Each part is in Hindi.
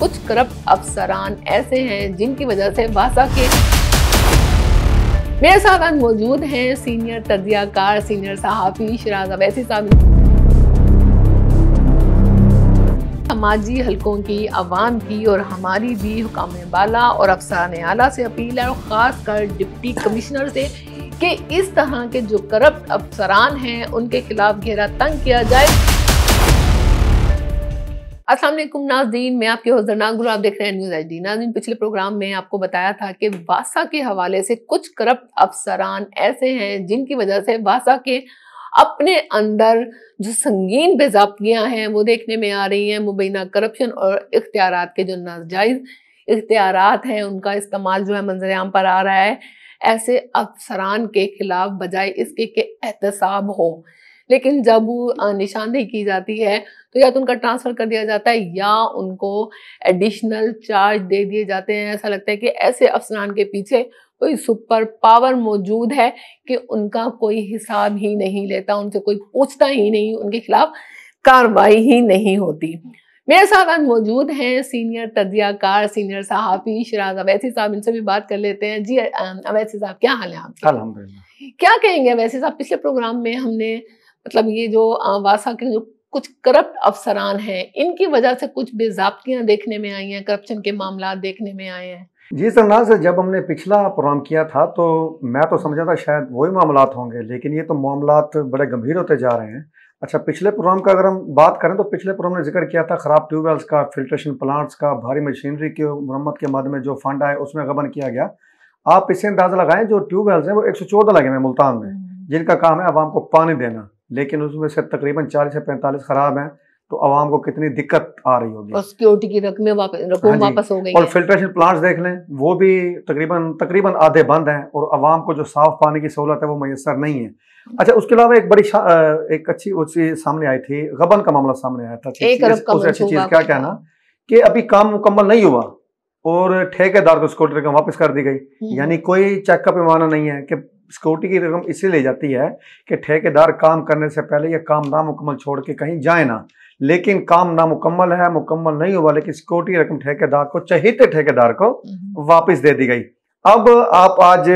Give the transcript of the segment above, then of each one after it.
कुछ करप्ट अफसरान ऐसे हैं जिनकी वजह से वासा के मेरे साथ आज मौजूद हैं सीनियर तज्जियाकार, सीनियर सहाफ़ी शिराज अवैसी साहब। समाजी हलकों की, अवाम की और हमारी भी हुकाम बाला और अफसरान आला से अपील है, और ख़ास कर डिप्टी कमिश्नर से, कि इस तरह के जो करप्ट अफसरान हैं उनके खिलाफ घेरा तंग किया जाए। अस्सलाम वालेकुम नाज़रीन, मैं आपके होस्ट नागुल, आप देख रहे हैं न्यूज़ HD। नाज़रीन, पिछले प्रोग्राम में आपको बताया था कि वासा के हवाले से कुछ करप्ट अफसरान ऐसे हैं जिनकी वजह से वासा के अपने अंदर जो संगीन बेज़ाब्तियां हैं वो देखने में आ रही हैं। मुबैना करप्शन और इख्तियारात के जो नाजायज़ इख्तियारात हैं उनका इस्तेमाल जो है मंजर आम पर आ रहा है। ऐसे अफसरान के खिलाफ बजाय इसके कि एहतसाब हो, लेकिन जब निशानदेही की जाती है तो या तो उनका ट्रांसफ़र कर दिया जाता है या उनको एडिशनल चार्ज दे दिए जाते हैं। ऐसा लगता है कि ऐसे अफसरान के पीछे कोई सुपर पावर मौजूद है कि उनका कोई हिसाब ही नहीं लेता, उनसे कोई पूछता ही नहीं, उनके खिलाफ कार्रवाई ही नहीं होती। मेरे साथ आज मौजूद हैं सीनियर तज्जियाकार, सीनियर सहाफ़ी शिराज अवैसी साहब। इनसे भी बात कर लेते हैं। जी अवैसी साहब, क्या हाल है आपके? अल्हम्दुलिल्लाह। क्या कहेंगे अवैसी साहब, पिछले प्रोग्राम में हमने मतलब ये जो वासा के जो कुछ करप्ट अफसरान हैं इनकी वजह से कुछ बेज़ाब्तियां देखने में आई हैं, करप्शन के मामला देखने में आए हैं। जी सरनाज, जब हमने पिछला प्रोग्राम किया था तो मैं तो समझा था शायद वही मामलात होंगे, लेकिन ये तो मामलात बड़े गंभीर होते जा रहे हैं। अच्छा, पिछले प्रोग्राम का अगर हम बात करें तो पिछले प्रोग्राम ने जिक्र किया था ख़राब ट्यूबवेल्स का, फिल्ट्रेशन प्लांट्स का, भारी मशीनरी की मरम्मत के माध्यम में जो फंड आए उसमें गबन किया गया। आप इससे अंदाज़ा लगाएं, जो ट्यूबवेल्स हैं वो 114 लगे हुए मुल्तान में, जिनका काम है आवाम को पानी देना, लेकिन उसमें से तकरीबन 40 से 45 ख़राब हैं। तो आवाम को कितनी दिक्कत आ रही होगी। और सिक्योरिटी की रकम वापस हो गई और फिल्ट्रेशन प्लांट्स देख लें, वो भी तकरीबन आधे बंद हैं और आवाम को जो साफ पानी की सहूलत है वो मैसर नहीं है। अच्छा, उसके अलावा एक अच्छी सामने आई थी, गबन का मामला सामने आया था। उससे अच्छी चीज़ क्या कहना कि अभी काम मुकम्मल नहीं हुआ और ठेकेदार को सिक्योरिटी रकम वापस कर दी गई। यानी कोई चेकअप पैमाना नहीं है कि सिक्योरिटी की रकम इसलिए ली जाती है कि ठेकेदार काम करने से पहले ये काम नामुकम्मल छोड़ के कहीं जाए ना, लेकिन काम नामुकम्मल है, मुकम्मल नहीं हुआ, लेकिन सिक्योरिटी रकम ठेकेदार को, चहेते ठेकेदार को वापस दे दी गई। अब आप आज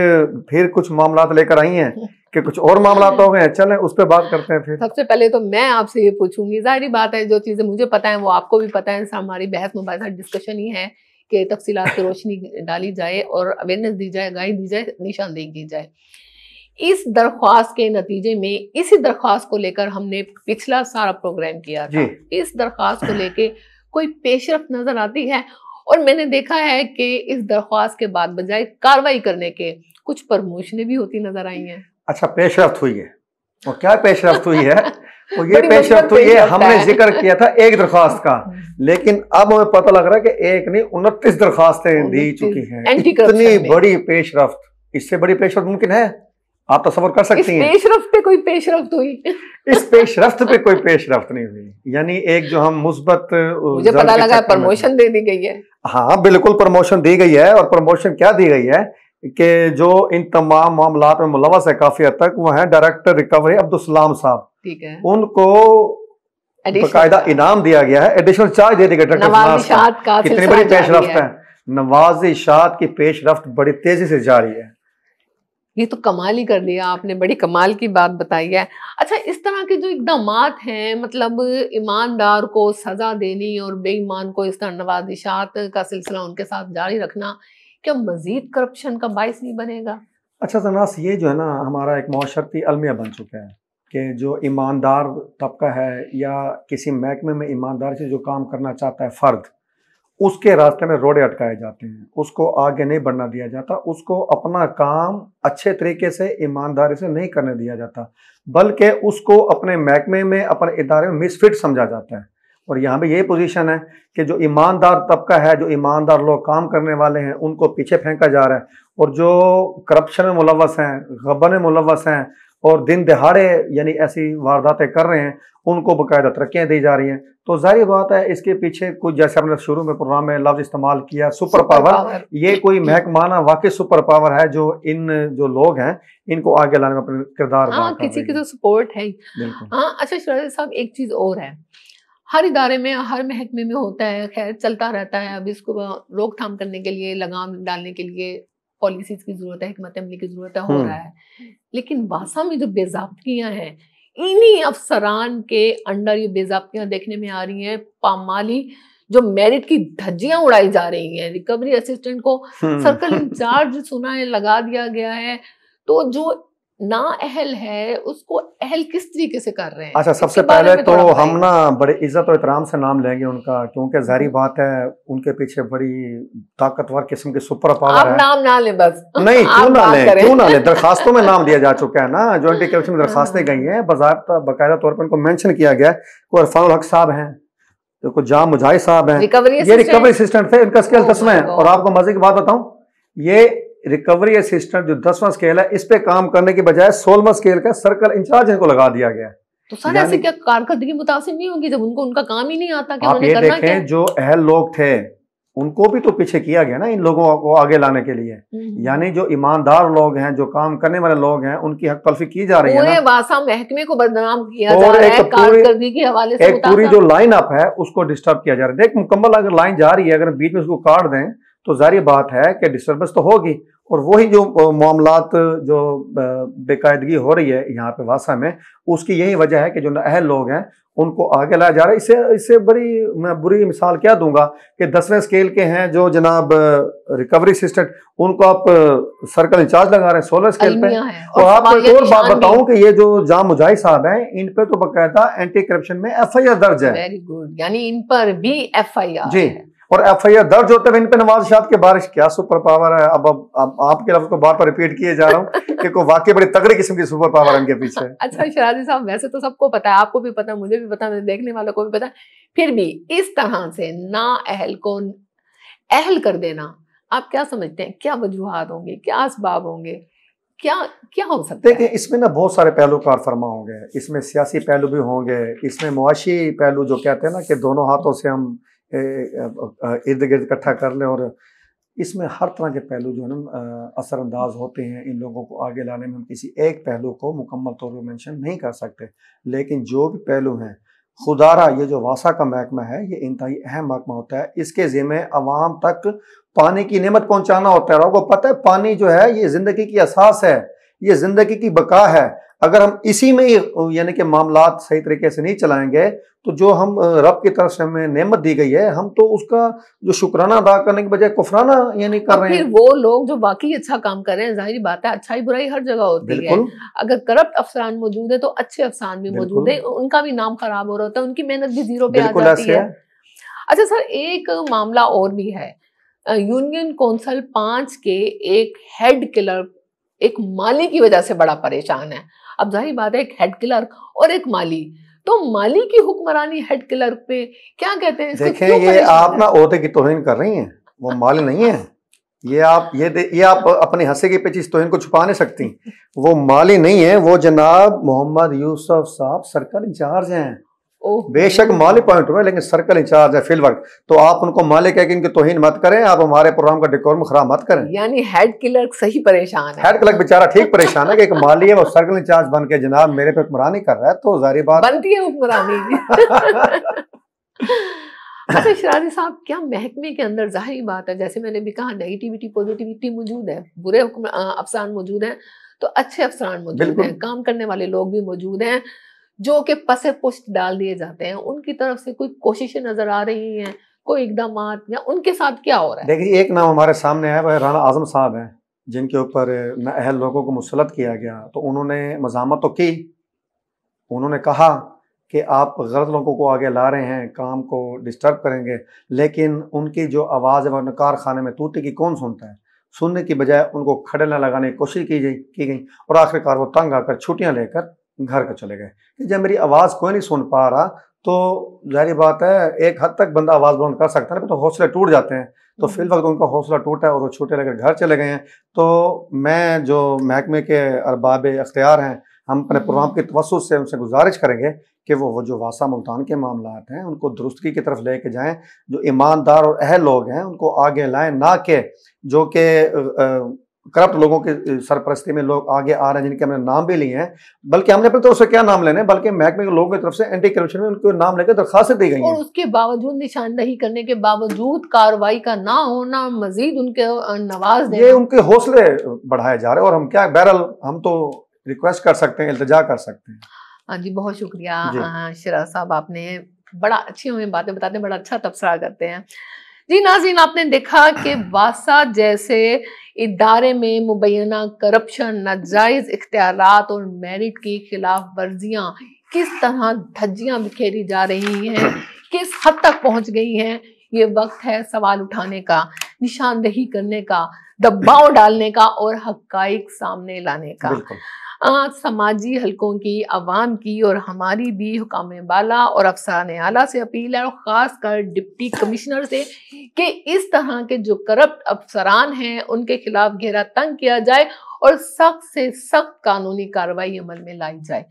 फिर कुछ मामला लेकर आई हैं कि कुछ और मामला हो गए हैं, चलें उस पर बात करते हैं। फिर सबसे पहले तो मैं आपसे ये पूछूंगी, जाहिर बात है जो चीजें मुझे पता है वो आपको भी पता है, हमारी बहस मुबाहिसा डिस्कशन ही है कि तफसीलात की रोशनी डाली जाए और अवेयरनेस दी जाए, गाइड दी जाए, निशानदेही की जाए। इस दरख्वास्त के नतीजे में, इसी दरख्वास्त को लेकर हमने पिछला सारा प्रोग्राम किया था। इस दरख्वास्त को लेके कोई पेशरफ्त नजर आती है? और मैंने देखा है कि इस दरख्वास्त के बाद बजाय कार्रवाई करने के कुछ प्रमोशनें भी होती नजर आई हैं। अच्छा, पेशरफ्त हुई है, और क्या पेशरफ्त हुई है? तो ये पेशरफ्त हुई है, हमने जिक्र किया था एक दरख्वास्त का, लेकिन अब हमें पता लग रहा है कि एक नहीं 29 दरख्वास्तें दी चुकी हैं। इतनी बड़ी पेशरफ्त, इससे बड़ी पेशरफ्त मुमकिन है? आप तस्वर कर सकती हैं? पेशरफ्त पे कोई पेशरफ्त हुई? इस पेशरफ्त पे कोई पेशरफ्त नहीं हुई। यानी एक जो हम मुस्बत, मुझे पता लगा प्रमोशन दे दी गई है। हाँ बिल्कुल, प्रमोशन दी गई है। और प्रमोशन क्या दी गई है कि जो इन तमाम मामलात में मुलव्वस है काफी हद तक, वो है डायरेक्टर रिकवरी अब्दुल सलाम साहब। ठीक है, उनको बाकायदा इनाम दिया गया है, एडिशनल चार्ज दे दिया गया। कितनी बड़ी पेशरफ्त है, नवाज़िशात की पेशरफ्त बड़ी तेजी से जारी है। ये तो कमाल ही कर दिया आपने, बड़ी कमाल की बात बताई है। अच्छा, इस तरह के जो इक़दामात हैं, मतलब ईमानदार को सजा देनी और बेईमान को इस तरह नवाज़िशात का सिलसिला उनके साथ जारी रखना, क्या मजीद करप्शन का बाइस नहीं बनेगा? अच्छा सनास, ये जो है ना हमारा एक माशरती अलमिया बन चुका है कि जो ईमानदार तबका है या किसी महकमे में ईमानदारी से जो काम करना चाहता है फ़र्द, उसके रास्ते में रोड़े अटकाए जाते हैं, उसको आगे नहीं बढ़ना दिया जाता, उसको अपना काम अच्छे तरीके से ईमानदारी से नहीं करने दिया जाता, बल्कि उसको अपने महकमे में, अपने इदारे में मिसफिट समझा जाता है। और यहाँ पे यही पोजीशन है कि जो ईमानदार तबका है, जो ईमानदार लोग काम करने वाले हैं, उनको पीछे फेंका जा रहा है, और जो करप्शन में मुलव्वस हैं, गबन में मुलव्वस हैं और दिन दहाड़े यानी ऐसी वारदातें कर रहे हैं, उनको बाकायदा तरक्कियाँ दी जा रही हैं। तो जाहिर बात है इसके पीछे कुछ, जैसे हमने शुरू में प्रोग्राम में लफ्ज़ इस्तेमाल किया सुपर पावर, ये कोई महकमाना वाकई सुपर पावर है जो इन जो लोग हैं इनको आगे लाने में अपने किरदार किसी की तो सपोर्ट है। हाँ, अच्छा शिराज साहब, एक चीज़ और है, हर इदारे में, हर महकमे में होता है, खैर चलता रहता है। अब इसको रोकथाम करने के लिए, लगाम डालने के लिए पॉलिसीज की जरूरत है, हिकमत अमली की जरूरत है, हो रहा है। लेकिन वासा में जो बेज़ाब्तियां हैं, इन्हीं अफसरान के अंडर ये बेज़ाब्तियां देखने में आ रही हैं। पामाली जो मेरिट की धज्जियां उड़ाई जा रही हैं, रिकवरी असिस्टेंट को सर्कल इंचार्ज सुना है लगा दिया गया है, तो जो ना अहल है उसको अहल किस तरीके से कर रहे हैं? अच्छा, सबसे पहले तो हम ना बड़े इज्जत और एहतराम से नाम लेंगे उनका, क्योंकि जाहिर बात है उनके पीछे बड़ी ताकतवर किस्म की सुपर पावर है। नाम ना ले बस। नहीं, क्यों ना ले, दरखास्तों में नाम दिया जा चुका है ना, जो एंटी करप्शन में दरखास्तें गई हैं, बाकायदा तौर पर उनको मेंशन किया गया। कोई इरफानुल हक साहब हैं, तो कुछ जाम मुजाहिद साहब हैं, ये रिकवरी असिस्टेंट थे, इनका स्केल 10वां है। और आपको मजे की बात बताऊं, ये रिकवरी असिस्टेंट जो 10वां स्केल है, इस पे काम करने की बजाय 16वां स्केल का सर्कल इंचार्ज इनको लगा दिया गया। तो सर ऐसे क्या कारकर्दगी मुतासिर नहीं होगी जब उनको उनका काम ही नहीं आता? कि आप ये देखें, जो अहल लोग थे उनको भी तो पीछे किया गया ना इन लोगों को आगे लाने के लिए। यानी जो ईमानदार लोग हैं, जो काम करने वाले लोग हैं, उनकी हक तलफी की जा रही है। पूरे वासा महकमे को बदनाम किया जा रहा है कारकर्दगी के हवाले से। एक पूरी जो लाइन अप है उसको डिस्टर्ब किया जा रहा है। देख, मुकम्मल अगर लाइन जा रही है, अगर बीच में उसको काट दें तो जाहिर बात है कि डिस्टर्बेंस तो होगी। और वही जो मामलात जो बेकायदगी हो रही है यहाँ पे वासा में, उसकी यही वजह है कि जो अहल लोग हैं उनको आगे लाया जा रहा है। इससे बड़ी मैं बुरी मिसाल क्या दूंगा कि 10वें स्केल के हैं जो जनाब रिकवरी असिस्टेंट, उनको आप सर्कल इंचार्ज लगा रहे हैं 16वें स्केल पे। और आपको एक और बात बताऊं कि ये जो जाम मुजाहिद साहब हैं, इन पे तो बकायदा एंटी करप्शन में FIR दर्ज है। वेरी गुड, यानी इन पर भी FIR जी, और FIR दर्ज होते हुए इन पे नवाज शरीफ के बारिश क्या सुपर पावर है। अब आपके लफ्ज को बार बार रिपीट किए जा रहा हूँ कि कोई वाकई बड़ी तगड़ी किस्म की सुपर पावर है इनके पीछे। अच्छा शराजी साहब, वैसे तो सबको पता है, आपको भी पता है, मुझे भी पता है, देखने वालों को भी पता है, फिर भी इस तरह से ना अहल को अहल कर देना, आप क्या समझते हैं? क्या वजूहात होंगे, क्या असबाब होंगे, क्या क्या हो सकता है? देखिए, इसमें ना बहुत सारे पहलू कार फरमा होंगे, इसमें सियासी पहलू भी होंगे, इसमें मुआशी पहलू जो कहते हैं ना कि दोनों हाथों से हम इर्द गिर्द इकट्ठा कर लें, और इसमें हर तरह के पहलू जो है ना असरअंदाज होते हैं। इन लोगों को आगे लाने में हम किसी एक पहलू को मुकम्मल तौर पर मेंशन नहीं कर सकते, लेकिन जो भी पहलू हैं, खुदारा ये जो वासा का महकमा है ये इंतहाई अहम महकमा होता है। इसके ज़िम्मे अवाम तक पानी की नेमत पहुंचाना होता है। और आपको पता है पानी जो है ये ज़िंदगी की असास है, ये ज़िंदगी की बका है। अगर हम इसी में यानी कि मामलात सही तरीके से नहीं चलाएंगे तो जो हम रब की तरफ से हमें नेमत दी गई है, हम तो उसका जो शुक्राना अदा करने के बजाय कुफराना यानी कर रहे हैं। फिर वो लोग जो बाकी अच्छा काम कर रहे हैं, जाहिर बात है अच्छाई बुराई हर जगह होती है। अगर करप्ट अफसरान मौजूद है तो अच्छे अफसरान भी मौजूद है, उनका भी नाम खराब हो रहा है, उनकी मेहनत भी जीरो पे आ जाती है। अच्छा सर, एक मामला और भी है, यूनियन कौंसिल 5 के एक हेड क्लर्क एक माली की वजह से बड़ा परेशान है। अब जाहिर बात है, एक हेड क्लर्क और एक माली, तो माली की हुक्मरानी हेड क्लर्क पे क्या कहते हैं? देखें, ये आप ना ओहदे की तौहीन कर रही हैं, वो माली नहीं है। ये आप अपनी हंसी की पीछे इस तौहीन को छुपा नहीं सकती। वो माली नहीं है, वो जनाब मोहम्मद यूसुफ साहब सर्कल इंचार्ज हैं। बेशक माली पॉइंट हुए, लेकिन सर्कल इंचार्ज है फील्ड वर्क। तो आप उनको मालिक है कि इनकी तौहीन मत करें, आप हमारे प्रोग्राम का डेकोरम खराब मत करें। यानी हेड क्लर्क सही परेशान है। हेड क्लर्क बेचारा ठीक परेशान है कि एक माली है वो सर्कल इंचार्ज बन के जनाब मेरे पे हुक्मरानी कर रहा है, तो जाहिर बात बनती है हुक्मरानी। अच्छा शराजी साहब, क्या महकमे के अंदर जाहिर बात है, जैसे मैंने भी कहा, नेगेटिविटी पॉजिटिविटी मौजूद है, बुरे अफसरान मौजूद हैं तो अच्छे अफसरान मौजूद हैं, काम करने वाले लोग भी मौजूद हैं, जो कि पसे पुष्ट डाल दिए जाते हैं। उनकी तरफ से कोई कोशिशें नजर आ रही हैं, कोई इकदाम, या उनके साथ क्या हो रहा है? देखिए, एक नाम हमारे सामने है, वह राना आजम साहब हैं, जिनके ऊपर नाअहल लोगों को मुसल्लत किया गया। तो उन्होंने मज़ामत तो की, उन्होंने कहा कि आप गलत लोगों को आगे ला रहे हैं, काम को डिस्टर्ब करेंगे, लेकिन उनकी जो आवाज़ है वह कारखाने में तूती की कौन सुनता है। सुनने की बजाय उनको खड़े न लगाने की कोशिश की गई और आखिरकार वो तंग आकर छुट्टियां लेकर घर को चले गए कि जब मेरी आवाज़ कोई नहीं सुन पा रहा तो जाहिर बात है एक हद तक बंदा आवाज़ बुलंद कर सकता है, तो हौसले टूट जाते हैं। तो फिल वक्त उनका हौसला टूटा है और वो छुट्टी लेकर घर चले गए हैं। तो मैं जो महकमे के अरबाब अख्तियार हैं, हम अपने प्रोग्राम की तवस्सुत से उनसे गुजारिश करेंगे कि वो जो वासा मुल्तान के मामलात हैं उनको दुरुस्तगी की तरफ लेके जाएं, जो ईमानदार और अहल लोग हैं उनको आगे लाएं, ना कि जो कि करप्ट लोगों के सरपरस्ती में लोग आगे आ रहे हैं जिनके हमने नाम भी लिए हैं, बल्कि हमने अपने तरफ से क्या नाम लेने, बल्कि महकमे के लोगों की तरफ से एंटी करप्शन में उनको नाम लेकर दरखास्त दी गई और है। उसके बावजूद निशानदही करने के बावजूद कार्रवाई का ना होना, मजीद उनके नवाज देना, ये उनके हौसले बढ़ाए जा रहे हैं। और हम क्या, बहरहाल हम तो रिक्वेस्ट कर सकते हैं, इल्तिजा कर सकते हैं। हाँ जी, बहुत शुक्रिया शिराज साहब, आपने बड़ा अच्छी हमें बातें बताते हैं, बड़ा अच्छा तबसरा करते हैं। जी नाज़रीन, आपने देखा कि वासा जैसे इदारे में मुबैना करप्शन, नाजायज इख्तियारात और मेरिट की खिलाफ वर्जियां किस तरह धज्जियां बिखेरी जा रही हैं, किस हद तक पहुंच गई हैं। ये वक्त है सवाल उठाने का, निशानदही करने का, दबाव डालने का और हकाइक सामने लाने का। समाजी हलकों की, अवाम की और हमारी भी हुकाम बाला और अफसरान आला से अपील है, और ख़ास कर डिप्टी कमिश्नर से, कि इस तरह के जो करप्ट अफसरान हैं उनके खिलाफ घेरा तंग किया जाए और सख्त से सख्त कानूनी कार्रवाई अमल में लाई जाए।